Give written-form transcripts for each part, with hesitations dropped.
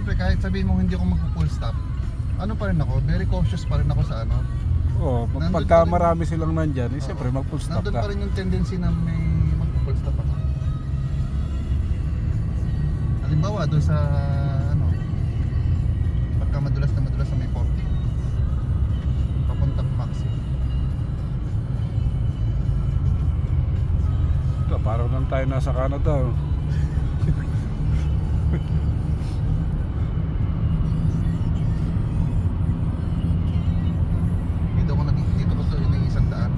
Siyempre kahit sabihin mo hindi ako magpo-full stop, ano pa rin ako, very cautious pa rin ako sa ano. Oo, Nandun pagka pa rin- marami silang nandyan, eh, siyempre mag-full stop Nandun ka. pa rin yung tendency na may magpo-full stop ako. Halimbawa doon sa ano, pagka madulas sa may 40 papuntang Maxi. Ito, parang lang tayo nasa Canada. Dito ko to yung isang daan.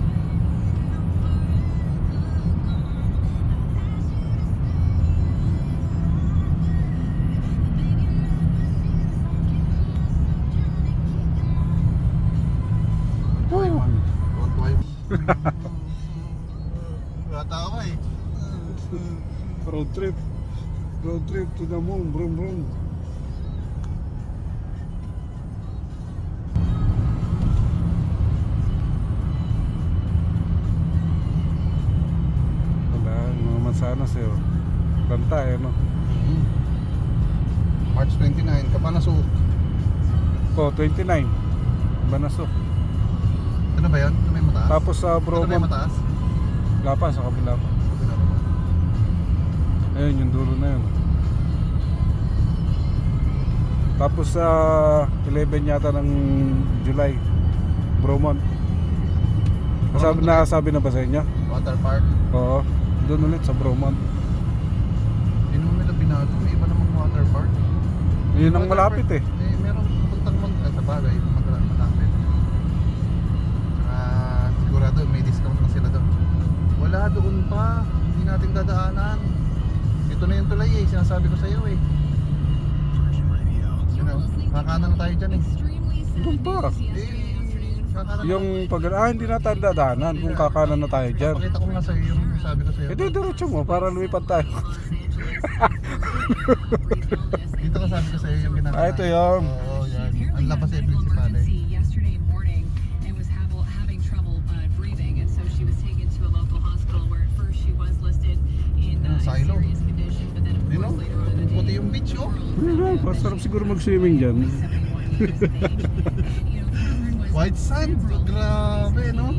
Bata ako eh. Road trip. Road trip to the moon, brum brum. Wala, mga mansanas eh. Oh. Banta eh, no? March 29, Kapanasuk. Oh, 29. Banasok. Ano ba yan? Ano may mataas? Tapos sa Ano may Bromont. mataas? Wala pa, sa kabila pa. Ayun, yung dulo na yun. Tapos sa 11 yata ng July, Bromont. Nasabi na ba sa inyo? Water Park. Oo, doon ulit sa Bromont. Yun mo nila binago, may iba namang water park. Yun ang Water malapit park, eh. Meron puntang sa bagay, malapit. Sigurado may discount na sila doon. Wala doon pa, hindi natin dadaanan. Ito na yung tulay eh, sinasabi ko sa iyo eh. You know, kakanan na tayo dyan eh. Doon pa. Kakanan na. Yung pag hindi na tayo dadaanan kung kakanan na tayo dyan. Pakita ko nga sa iyo yung sabi ko sa iyo. Eh di diretso mo para lumipad tayo. Dito ka sabi ko sa iyo yung ginagawa. Ah, ito yung. Oo, yan. Ang labas eh, principal eh. Yesterday morning and was having trouble breathing, and so she was taken to a local hospital where at first she was listed in Silo. serious condition, but then of You know, course later on in the puti day yung beach oh. Masarap siguro mag-swimming dyan. White sand, grabe no.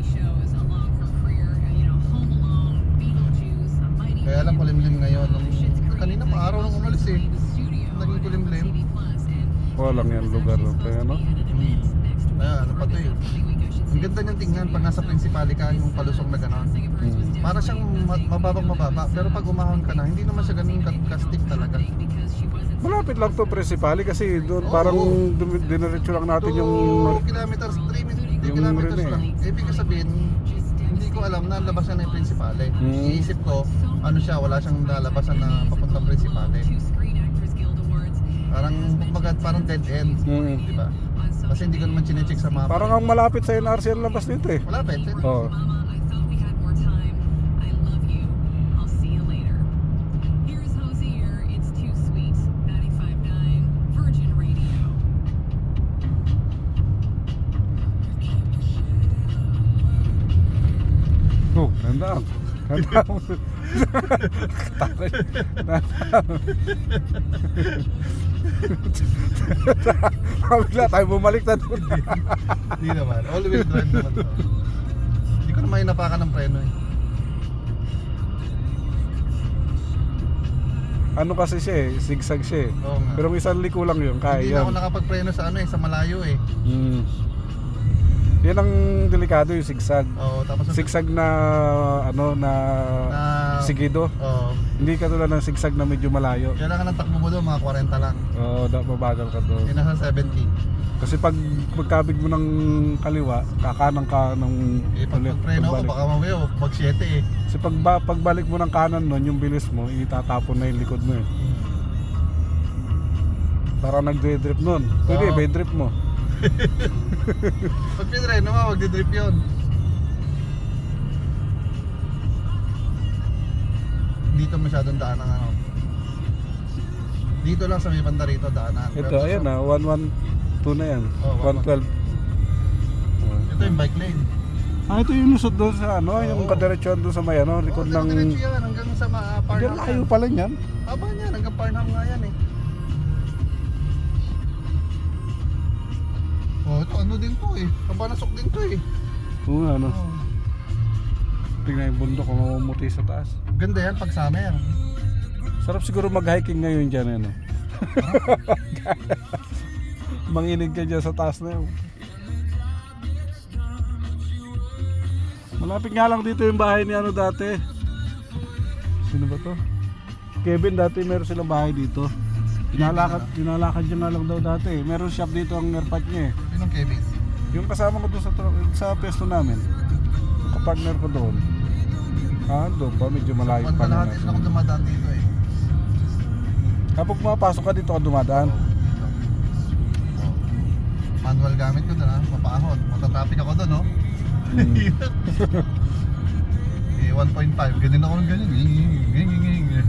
Kaya lang kulimlim ngayon. Kanina pa araw nung umalis eh. Naging kulimlim. Walang yan lugar. Kaya no? Kaya ano pa to eh. Ang ganda niyang tingnan pag nasa principal ka yung palusong na gano'n. Para siyang mababa. Pero pag umahon ka na, hindi naman siya ganun kastik talaga. Malapit lang to Principali kasi doon Oo. parang diniretso lang natin 2 yung kilometers, 3 yung kilometers rin eh. lang. Ibig sabihin, hindi ko alam na labas na yung principale. Iisip ko, ano siya, wala siyang lalabasan na papuntang principale. Parang dead end, di ba? Kasi hindi ko naman chinecheck sa mapa. parang ang malapit sa NRC ang labas nito eh. Malapit. Oo. Oh, ganda. Ganda. Takot. Bigla tayo bumalik na doon. Hindi naman. All wheel drive naman to. Hindi ko naman inapakan ng preno eh. Ano kasi siya eh, zigzag siya eh. Oo nga. Pero isang liko lang yun, kaya Hindi na ako yun. nakapagpreno sa ano eh, sa malayo eh. Yan ang delikado yung zigzag. Oo, tapos Zigzag na ano na sigido. Oo. Hindi katulad ng zigzag na medyo malayo. Kailangan ng takbo mo doon, mga 40 lang. Oo, mabagal ka doon. Yung nasa 70. Kasi pag pagkabig mo ng kaliwa, kakanan ka ng Eh, pag preno ko, pagbalik. baka mamaya mag 7 eh. Kasi pagbalik mo ng kanan nun, yung bilis mo, itatapon na yung likod mo eh. Para nagde-drip nun. Pwede, Oo. may drip mo. Pag pinreno mo, magdi-drip yun. Dito masyadong daan ang ano. Dito lang sa may banda rito daanan. Ito, Pero ayan na, 112 na yan. Oh, 112. Ito yung bike lane. Ah, ito yung lusot doon sa ano, yung Oo. kadiretsuhan doon sa may ano, likod ng... Diretso yan hanggang sa Diyan Parnham. layo pala niyan. Haba niyan, hanggang Parnham nga yan eh. Oh, ito ano din to eh. Kabanasok din to eh. Oo nga, ano. Oh. Tingnan yung bundok kung mamumuti sa taas. Ganda yan pag summer. Sarap siguro mag-hiking ngayon dyan, ano. Manginig ka dyan sa taas na yun. Malapit nga lang dito yung bahay ni ano dati. Sino ba to? Kevin, dati meron silang bahay dito. Pinalakad niya nga lang daw dati. Meron shop dito ang airpot niya eh. Pinong Kevin. Yung kasama ko doon sa pesto namin. Yung kapartner ko doon. Doon pa, medyo malayo Pag pa na. kalahati na ako dumadaan dito eh. Kapag mapasok ka dito ka dumadaan. Oh. Manual gamit ko doon ha, mapaahon. Matatraffic ako doon, no? Eh, 1.5, ganyan ako ng ganyan.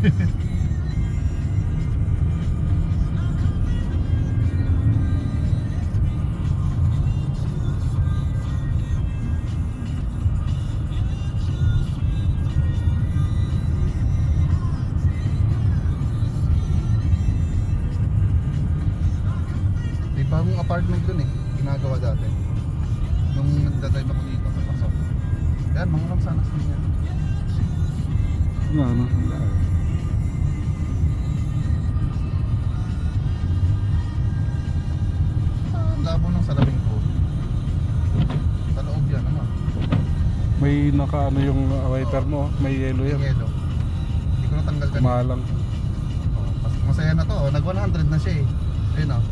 May bagong apartment dun eh, ginagawa dati. Nung nagdadrive ako dito, papasok. Yan, mga lang sana sa niya. Ano? Ang labo ng salamin ko. Sa loob yan, ano? May naka ano yung wiper mo, may yellow Yung yan. yellow. Hindi ko natanggal kanina. Kumalang. Oh, masaya na to, oh. Nag 100 na siya eh. Ayun oh.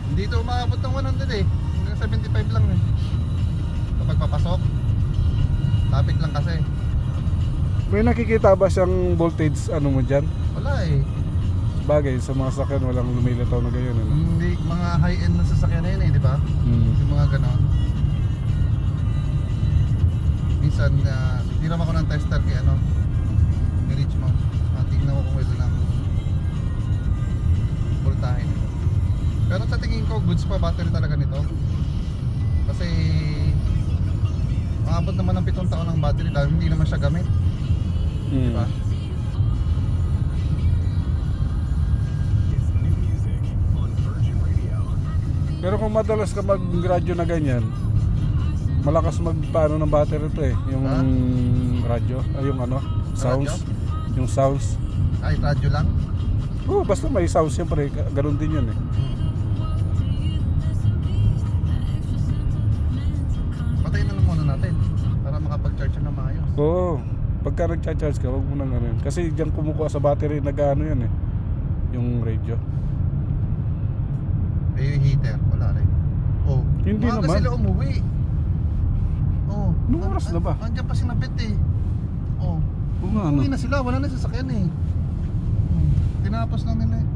Hindi ito umaabot ng 100 eh. Hanggang 75 lang eh. Kapag papasok, lapit lang kasi. May nakikita ba siyang voltage ano mo dyan? Wala eh. Bagay sa mga sakyan walang lumilitaw na ganyan ano? Hindi, mga high-end na sasakyan na yun eh, di ba? Yung mga ganon. Minsan, hiram ako ng tester kay ano, ni Richmond. Tingnan ko kung wala ng voltahe nito. Pero sa tingin ko, goods pa battery talaga nito. Kasi maabot naman ng 7 taon ng battery dahil hindi naman siya gamit. Diba? Pero kung madalas ka mag-radyo na ganyan, malakas magpaano ng battery to eh. Yung radyo, yung ano, sounds. Yung sounds. Ay, radyo lang. Oh, basta may sounds siyempre, ganun din yun eh. Patayin na lang muna natin para makapag-charge na maayos. Oo, pagka nag-charge ka, huwag mo nang ano yun. Kasi diyan kumukuha sa battery, nag-ano yan eh. Yung radio. Eh, yung heater, wala rin. Oh, Hindi maaga naman. sila umuwi. Oh, Anong oras na ba? Andiyan pa sinabit eh. Oh, Oo nga ano. umuwi na sila, wala na sasakyan eh. Tinapos lang nila eh.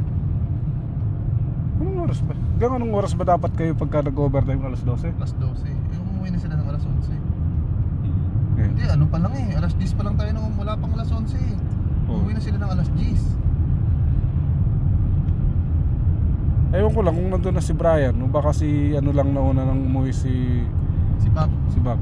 Anong oras ba? Hanggang anong oras ba dapat kayo pagka nag-overtime alas 12? Alas 12. Eh, umuwi na sila ng alas 11. Okay. Hindi, ano pa lang eh. Alas 10 pa lang tayo nung wala pang alas 11 eh. Oh. Umuwi na sila ng alas 10. Ewan ko lang kung nandun na si Brian o baka si ano lang nauna nang umuwi si Si Pap. Bob.